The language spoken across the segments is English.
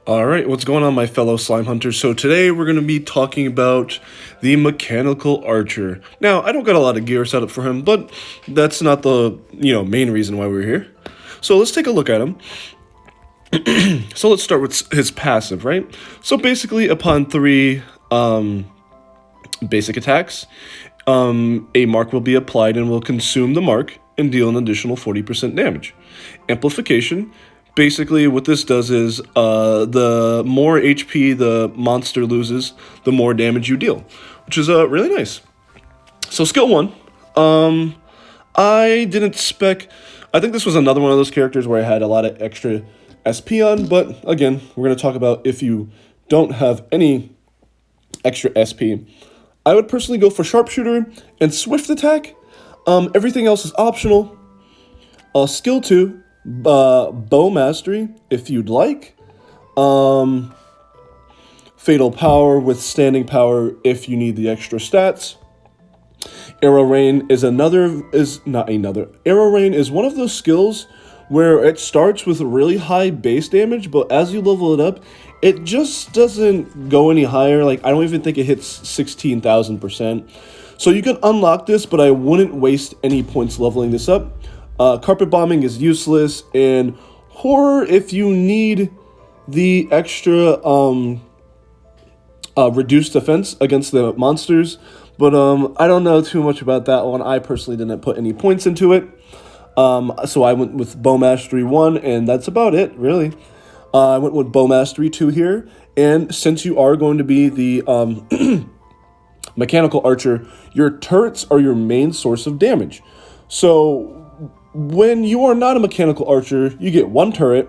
All right, what's going on, my fellow slime hunters? So today we're going to be talking about the mechanical archer. Now, I don't got a lot of gear set up for him, but that's not the main reason why we're here. So let's take a look at him. So let's start with his passive, right? So basically, upon three basic attacks, a mark will be applied and will consume the mark and deal an additional 40% damage. Amplification. Basically, what this does is the more HP the monster loses, the more damage you deal, which is really nice. So skill 1, I didn't spec. I think this was another one of those characters where I had a lot of extra SP on, but again, we're going to talk about if you don't have any extra SP. I would personally go for Sharpshooter and Swift Attack. Everything else is optional. Skill 2. Bow Mastery, if you'd like. Fatal Power, Withstanding Power, if you need the extra stats. Arrow Rain is Arrow Rain is one of those skills where it starts with really high base damage, but as you level it up, it just doesn't go any higher. Like, I don't even think it hits 16,000%. So you can unlock this, but I wouldn't waste any points leveling this up. Carpet Bombing is useless, and Horror, if you need the extra reduced defense against the monsters, but I don't know too much about that one. I personally didn't put any points into it, so I went with Bow Mastery 1, and that's about it, really. I went with Bow Mastery 2 here, and since you are going to be the mechanical archer, your turrets are your main source of damage. So when you are not a mechanical archer, you get one turret,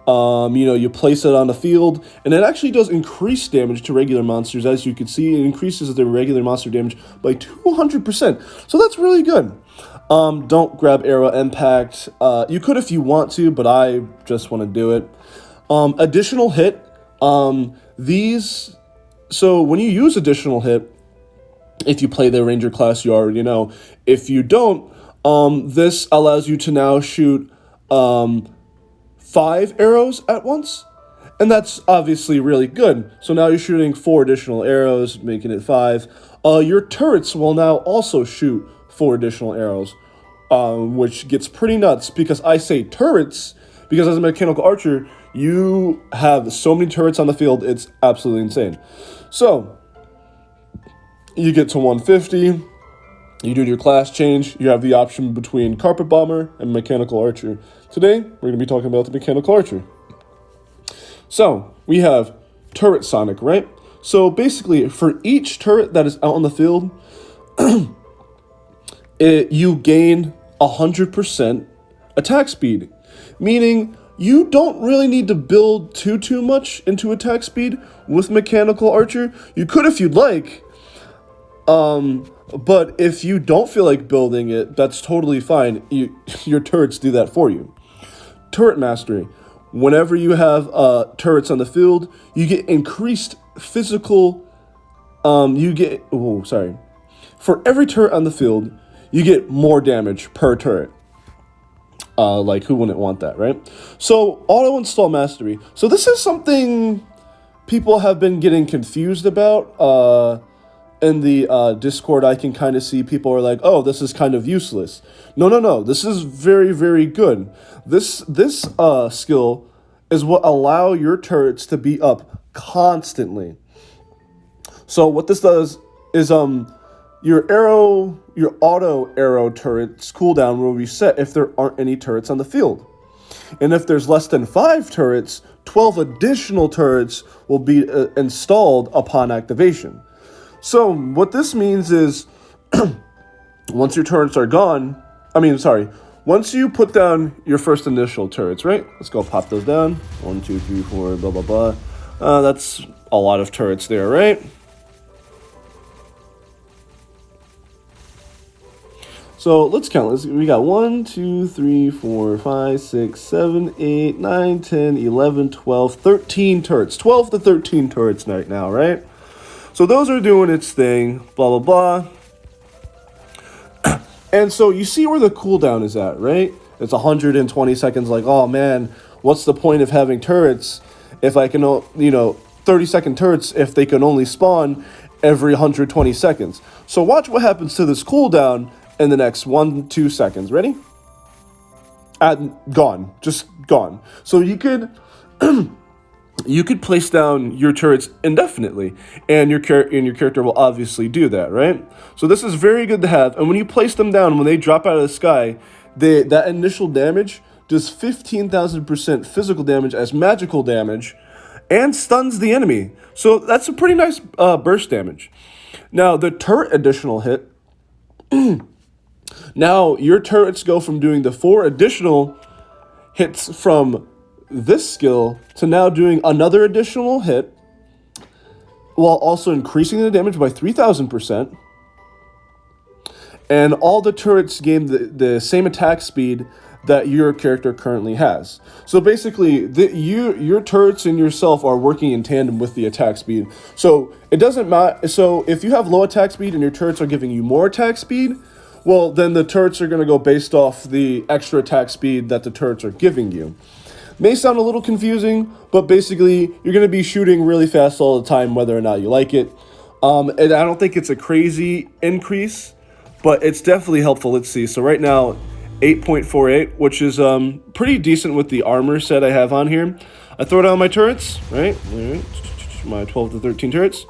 you place it on the field, and it actually does increase damage to regular monsters. As you can see, it increases the regular monster damage by 200%. So that's really good. Don't grab Arrow Impact. You could if you want to, but I just want to do it. Additional hit. So when you use additional hit, if you play the Ranger class, you already know. If you don't, this allows you to now shoot 5 arrows at once, and that's obviously really good. So now you're shooting 4 additional arrows, making it 5. Your turrets will now also shoot 4 additional arrows, which gets pretty nuts, because I say turrets because as a mechanical archer, you have so many turrets on the field, it's absolutely insane. So you get to 150. You do your class change, you have the option between Carpet Bomber and Mechanical Archer. Today, we're going to be talking about the Mechanical Archer. So, we have Turret Sonic, right? So, basically, for each turret that is out on the field, you gain 100% attack speed. Meaning, you don't really need to build too much into attack speed with Mechanical Archer. You could if you'd like. But if you don't feel like building it, that's totally fine. Your turrets do that for you. Turret Mastery. Whenever you have turrets on the field, you get increased physical. For every turret on the field, you get more damage per turret. Like, who wouldn't want that, right? So, Auto Install Mastery. So this is something people have been getting confused about. In the Discord, I can kind of see people are like, oh, this is kind of useless. No. This is very, very good. This skill is what allow your turrets to be up constantly. So what this does is your auto arrow turret's cooldown will reset if there aren't any turrets on the field. And if there's less than 5 turrets, 12 additional turrets will be installed upon activation. So, what this means is, once your turrets are gone, once you put down your first initial turrets, right? Let's go pop those down. 1, 2, 3, 4, blah, blah, blah. That's a lot of turrets there, right? So, let's count. We got 1, 2, 3, 4, 5, 6, 7, 8, 9, 10, 11, 12, 13 turrets. 12 to 13 turrets right now, right? So those are doing its thing, blah, blah, blah. And so you see where the cooldown is at, right? It's 120 seconds, like, oh man, what's the point of having turrets if I can, 30-second turrets if they can only spawn every 120 seconds. So watch what happens to this cooldown in the next 1-2 seconds. Ready? Gone. Just gone. So you could place down your turrets indefinitely, and your character will obviously do that, right? So this is very good to have. And when you place them down, when they drop out of the sky, that initial damage does 15,000% physical damage as magical damage, and stuns the enemy. So that's a pretty nice burst damage. Now the turret additional hit. Now your turrets go from doing the 4 additional hits from this skill to now doing another additional hit, while also increasing the damage by 3,000%. And all the turrets gain the same attack speed that your character currently has. So basically, your turrets and yourself are working in tandem with the attack speed. So it doesn't matter. So if you have low attack speed and your turrets are giving you more attack speed, well, then the turrets are going to go based off the extra attack speed that the turrets are giving you. May sound a little confusing, but basically, you're going to be shooting really fast all the time, whether or not you like it. And I don't think it's a crazy increase, but it's definitely helpful. Let's see. So right now, 8.48, which is pretty decent with the armor set I have on here. I throw down my turrets, right? My 12 to 13 turrets.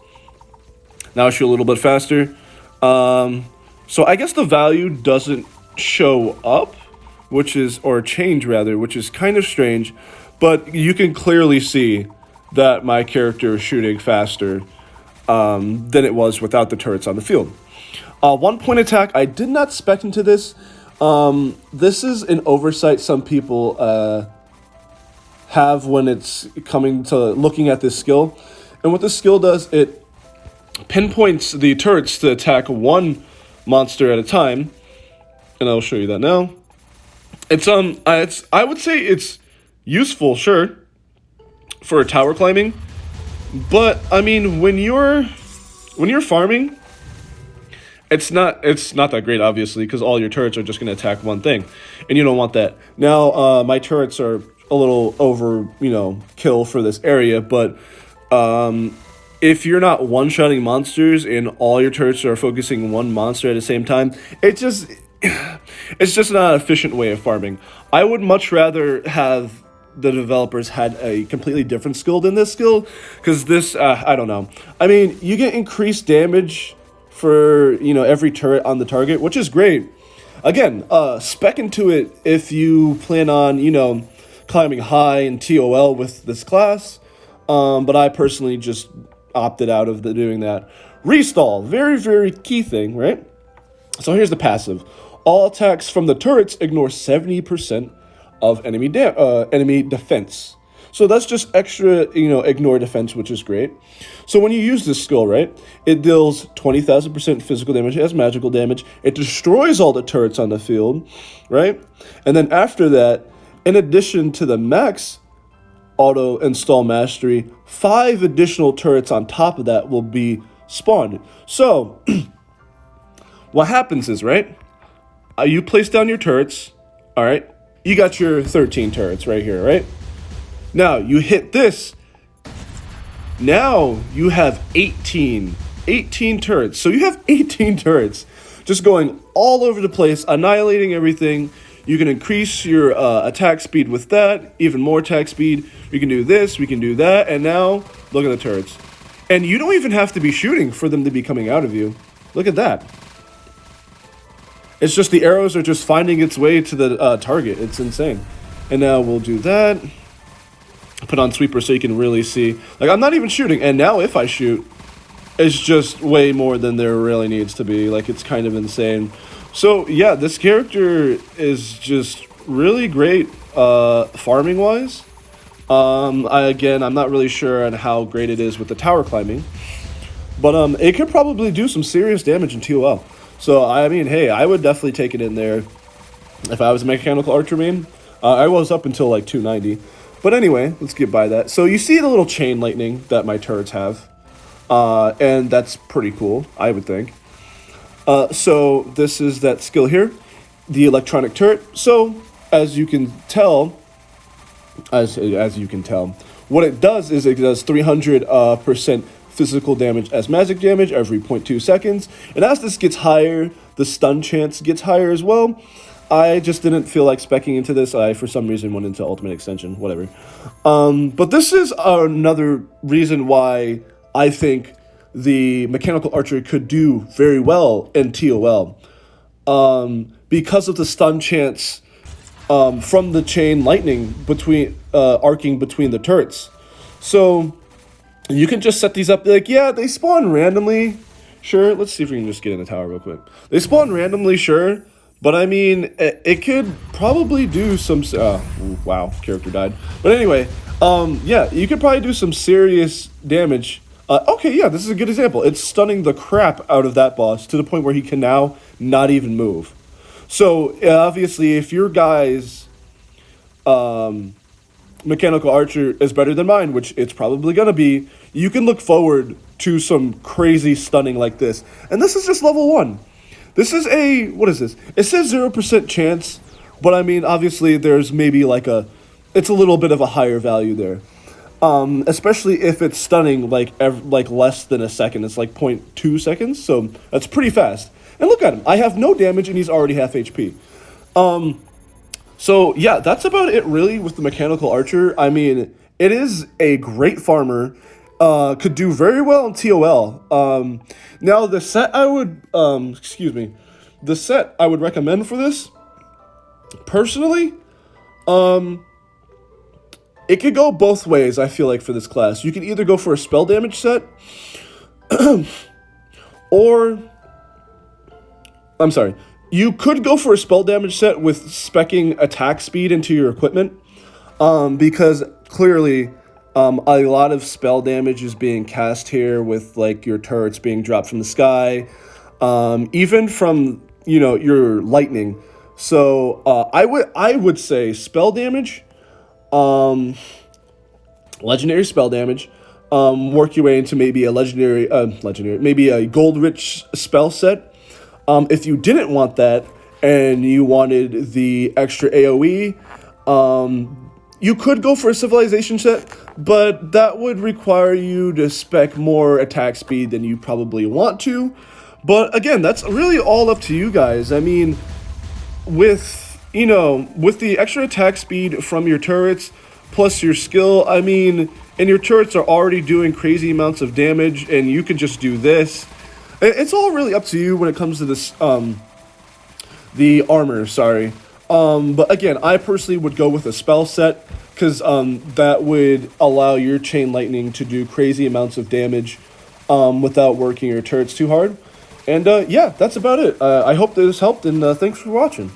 Now I shoot a little bit faster. So I guess the value doesn't show up, or change rather, which is kind of strange, but you can clearly see that my character is shooting faster than it was without the turrets on the field. 1-point attack, I did not spec into this. This is an oversight some people have when it's coming to looking at this skill. And what this skill does, it pinpoints the turrets to attack one monster at a time. And I'll show you that now. I would say it's useful, sure, for tower climbing. But I mean, when you're farming, it's not that great, obviously, because all your turrets are just going to attack one thing, and you don't want that. Now, my turrets are a little over, kill for this area, but if you're not one-shotting monsters and all your turrets are focusing one monster at the same time, it's just not an efficient way of farming. I would much rather have the developers had a completely different skill than this skill, because this, I don't know. I mean, you get increased damage for, every turret on the target, which is great. Again, spec into it if you plan on, climbing high in TOL with this class, but I personally just opted out of doing that. Restall, very, very key thing, right? So here's the passive. All attacks from the turrets ignore 70% of enemy defense. So that's just extra, ignore defense, which is great. So when you use this skill, right, it deals 20,000% physical damage as magical damage. It destroys all the turrets on the field, right? And then after that, in addition to the max auto install mastery, 5 additional turrets on top of that will be spawned. So what happens is, right, you place down your turrets, all right? You got your 13 turrets right here, right? Now, you hit this. Now, you have 18 turrets. So you have 18 turrets just going all over the place, annihilating everything. You can increase your attack speed with that, even more attack speed. We can do this, we can do that, and now, look at the turrets. And you don't even have to be shooting for them to be coming out of you. Look at that. It's just the arrows are just finding its way to the target. It's insane. And now we'll do that. Put on sweeper so you can really see. Like, I'm not even shooting. And now if I shoot, it's just way more than there really needs to be. Like, it's kind of insane. So, yeah, this character is just really great farming-wise. I'm not really sure on how great it is with the tower climbing. But it could probably do some serious damage in TOL. So, I mean, hey, I would definitely take it in there if I was a mechanical archer main. I was up until, like, 290. But anyway, let's get by that. So, you see the little chain lightning that my turrets have. And that's pretty cool, I would think. So, this is that skill here. The electronic turret. So, as you can tell, What it does is it does 300% physical damage as magic damage every 0.2 seconds. And as this gets higher, the stun chance gets higher as well. I just didn't feel like speccing into this. I, for some reason, went into Ultimate Extension, whatever. But this is another reason why I think the Mechanical Archer could do very well in TOL. Because of the stun chance from the chain lightning between arcing between the turrets. So you can just set these up like, yeah, they spawn randomly. Sure, let's see if we can just get in the tower real quick. They spawn randomly, sure. But I mean, it could probably do some... wow, character died. But anyway, yeah, you could probably do some serious damage. Okay, yeah, this is a good example. It's stunning the crap out of that boss to the point where he can now not even move. So, obviously, if your guy's Mechanical Archer is better than mine, which it's probably going to be, you can look forward to some crazy stunning like this. And this is just level 1. This is a, what is this? It says 0% chance, but I mean, obviously there's maybe like it's a little bit of a higher value there. Especially if it's stunning like less than a second. It's like 0.2 seconds, so that's pretty fast. And look at him. I have no damage and he's already half HP. So yeah, that's about it really with the Mechanical Archer. I mean, it is a great farmer. Could do very well in TOL. Now the set I would, the set I would recommend for this, personally, it could go both ways, I feel like, for this class. You can either go for a spell damage set, or, I'm sorry, you could go for a spell damage set with speccing attack speed into your equipment, because clearly, a lot of spell damage is being cast here with, like, your turrets being dropped from the sky, even from, you know, your lightning. So, I would say spell damage, legendary spell damage, work your way into maybe a maybe a gold-rich spell set. If you didn't want that, and you wanted the extra AoE, you could go for a civilization set, but that would require you to spec more attack speed than you probably want to. But again, that's really all up to you guys. I mean, with the extra attack speed from your turrets, plus your skill, I mean, and your turrets are already doing crazy amounts of damage, and you can just do this. It's all really up to you when it comes to this, the armor, sorry. But again, I personally would go with a spell set, because that would allow your chain lightning to do crazy amounts of damage without working your turrets too hard. And yeah, that's about it. I hope this helped, and thanks for watching.